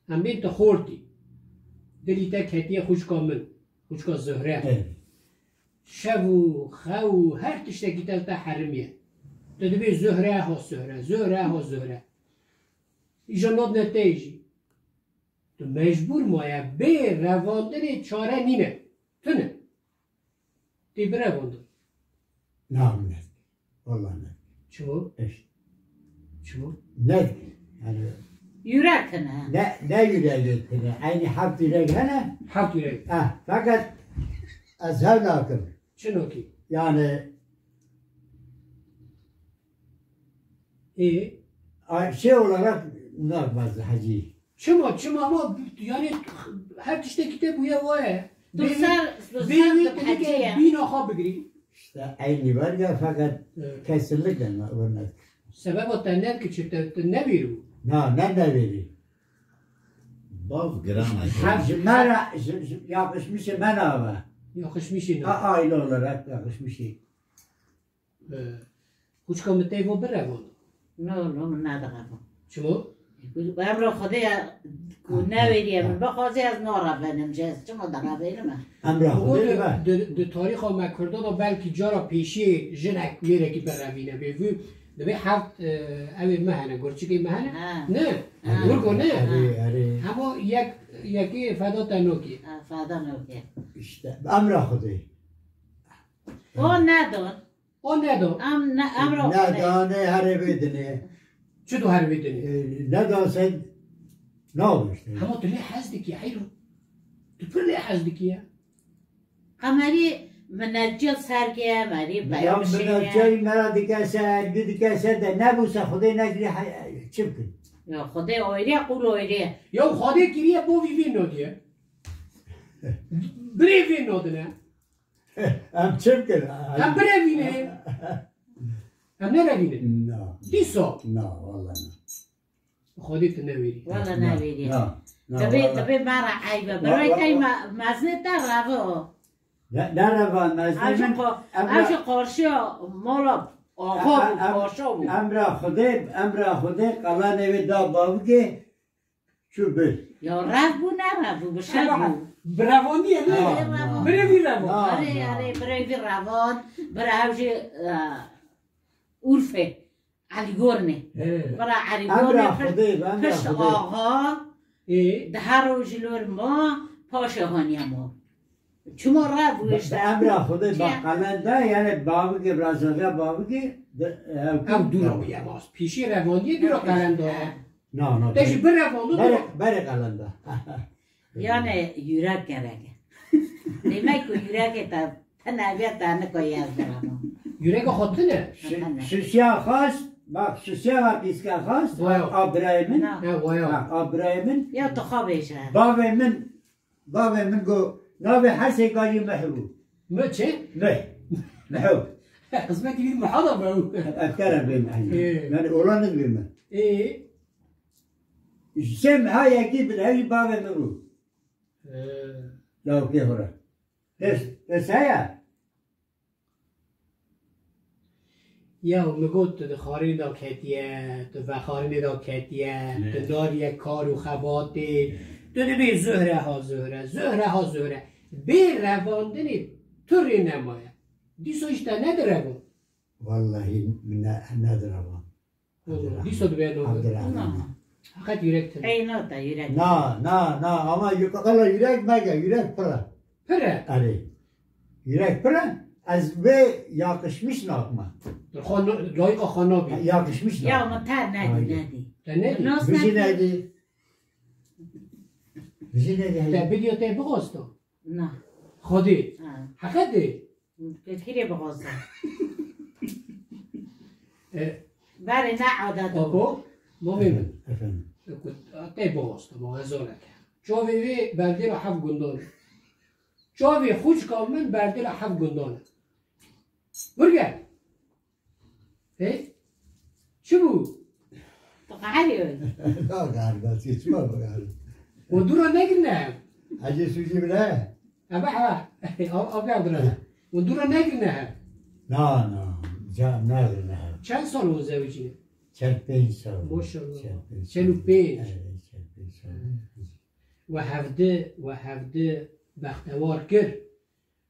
هم بین تا خوردی دلی تا کتیه خوشکا من خوشکا زهره شو خو هر تشتکی تا حرمیه تو دبی زهره ها زهره زهره ها زهره ایجا ناد نتیجی تو مجبور مایه به رواندن چاره نینه تو نه دی برواندن نه نه والله نه چو؟ چو؟ نه یورک نه نه یورک نه aynı hafta yürek hene حفت yürek fakat az hevlakim چنو کی؟ yani şey olarak normal hacı چما ama yani her tişteki de bu ya var ya دوسر Benim bina ha bigri. İşte aynı var ya fakat kesinlikle örnek. Sebep o tenden ki çifte ne veriyor? Ne veriyor? Bav grana. Mera yakışmış menava. Yakışmış yine. Aile olarak yakışmış. Kuş kamete bu bere bu. نه ندارم Çmo? امرو خدای نویریم بخوازی از نارفتنم جز چما دقیقه بیرم Emrah Bu değil mi? de tarih ama Kürda da belki cara peşi jinek mere ki beravine be vu de be haft ev mehane gorçiki mehane ne gurgo ne ama yaki feda tanoki فادا نوکه İşte Emrah değil. او ندون o ne do امرو Ne daha ne harebedini. çu do harbedini Ne daha sen ne olur işte. ama tuli hazdik ya hayro tuli hazdik ya قمری منجل سرگه مری Ya بیامشینه çay mera dikese, dikese de ne bulsa Xuday ne gri çıpkın. یا خدای اویری قول اویری ya hadi kiriye bu vivi no diye brevi no ne Hem çıpkın. hem brevi ne hem ne revine No. diso No vallahi no. خودت نمیری والا نویری No. No. تبی مرا عیبه برای تای مزنه در روه Ne revan mezlemin همش قارشی مالا آقا بود قارشا بود Emrah Xuday qalan evi da babge şu bil. یا رفت بود نرفت بود بشه بود براوانیه نه بروی روان آره برای وی روان برای هوش عرفه علیگرنه برای علیگرنه پشت آقا ده هر روز لور ما پاشه هانی ما چما رفت بوشته Emrah Xuday bak qalan da yani babge razıga babge هم دورا بیا باز پیشی روانیه دورا قلنده no. داشتی براوانو دورا Bere qalan da. یعنی یورک گرگه demek ki yürek eter tenaviyet tane koyar derama Yürek xotine Süsya khas bak süsya var iska khas Abrahimin ha vaya Abrahimin ya tıxabeşe babemin go nabe her şey gayri mehbu mı çe mehbu kısmeti bir muhada bu Efkara benim yani olanı bilmem ايه Sem haya gibi her babemin ru لو كيف رأي بس هيا یا میگوت تو خارین دا کتیه تو فخارین دا کتیه تو داری کار و خواتی تو بی زهره ها زهره بی رواندنی تو ری نمایه دیسو اشتا ندر روان والله ندر روان دیسو دو بیانو حقیقت یورک تنه اینا تا yürek na ama yukarıda yürek mega yürek para پره yürek para az ve yakışmış nakma لایقا خانا بی yakışmış ya nakma ama ter nedi تا ندی Nasıl bizi nedi? neydi تا بیدیو تا بغاستو نه خودی حقیقت دی کتیری بغازه بری نه عادت آقا ما میمون efendim تا بغاستو ما غزاله کرد جاوی وی بردی را حف گندانه جاوی خوش کامل بردی را حف گندانه برگه چی بود؟ تو قهری öyle daha galiba seçme bakalım و دورا نگیر نه Hacı sucu bile ابا ابا عبدالله و دورا نگیر نه no ne چند سال اون زوجیه؟ çarpıysa ماشاءالله 45 و هفته بختوار کرد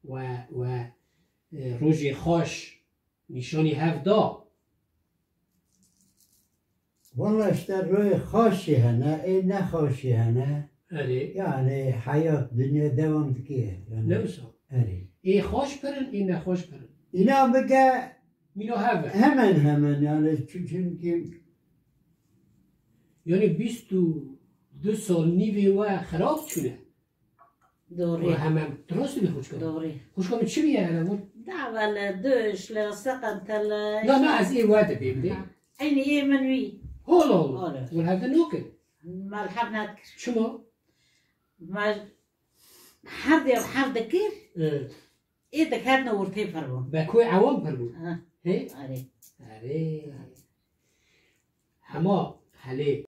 و روژی خوش نشانی هفته والله اشتر روی خوشی هنه این نخوشی هنه آره یعنی حیات دنیا دوام دکیه نوسا آره ای خوش پرن ای نخوش پرن اینا بگه مینو هفه hemen yani çünkü یعنی 22 سال نیوی و خراب شده و دوری همه درست بی خوش کنم دوری خوش کنم چی بیه الان دعوال دوش لسقن تل نه از این وعده بیم ده عيني ايه منوي هلا هلا. و هفته نوکن ما الحب نذكر شما ما حرد حرد كير ايه دكاتنا ورتي فربون با کوی عوام پر بود ها هی؟ علي آره همه حاله